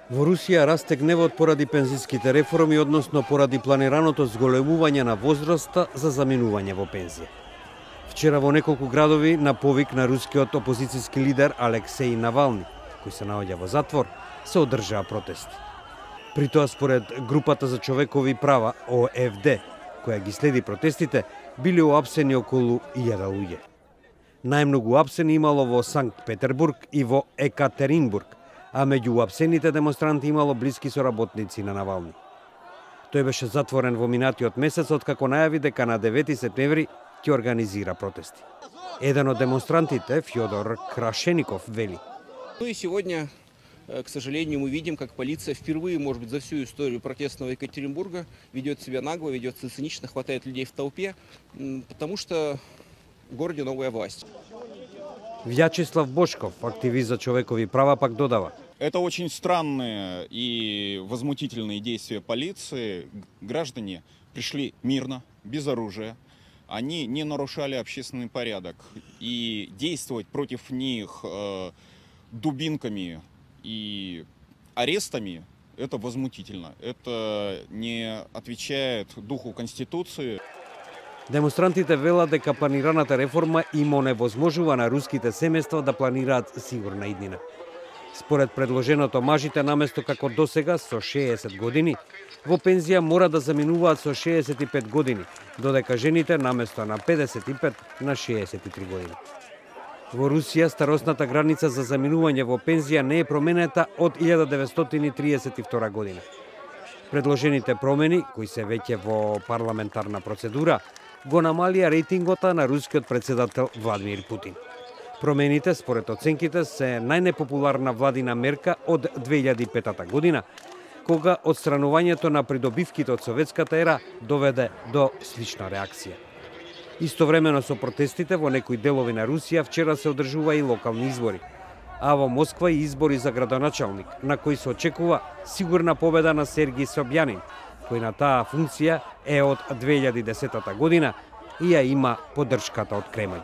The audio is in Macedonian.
Во Русија расте гневот поради пензиските реформи, односно поради планираното зголемување на возраста за заминување во пензија. Вчера во неколку градови на повик на рускиот опозицијски лидер Алексеј Навални, кој се наоѓа во затвор, се одржаа протести. При тоа, според групата за човекови права ОФД, која ги следи протестите, били уапсени околу 1000 луѓе. Најмногу уапсени имало во Санкт Петербург и во Екатеринбург, а меѓу уапсените демонстранти имало блиски соработници на Навални. Тој беше затворен во минатиот месец, откако најави дека на 9 септември ќе организира протести. Еден од демонстрантите, Фјодор Крашеников, вели: Ну и сегодня, к сожалению, мы видим, как полиция впервые, может быть, за всю историю протестного Екатеринбурга ведет себя нагло, ведет себя цинично, хватает людей в толпе, потому что в городе новая власть. Вјачеслав Бошков, активист за човекови права, пак додава: Это очень странные и возмутительные действия полиции. Граждане пришли мирно, без оружия. Они не нарушали общественный порядок. И действовать против них дубинками и арестами – это возмутительно. Это не отвечает духу Конституции. Демонстрантите велат дека планираната реформа им оневозможува на руските семејства да планираат сигурна иднина. Според предложеното, мажите наместо како досега со 60 години, во пензија мора да заминуваат со 65 години, додека жените наместо на 55 на 63 години. Во Русија старосната граница за заминување во пензија не е променета од 1932 година. Предложените промени, кои се веќе во парламентарна процедура, го намалија рейтингота на рускиот председател Владимир Путин. Промените, според оценките, се најнепопуларна владина мерка од 2005 година, кога отстранувањето на придобивките од советската ера доведе до слична реакција. Истовремено со протестите во некои делови на Русија вчера се одржува и локални избори, а во Москва и избори за градоначалник, на кои се очекува сигурна победа на Сергеј Собјанин, кој на таа функција е од 2010 година и ја има поддршката од Кремљ.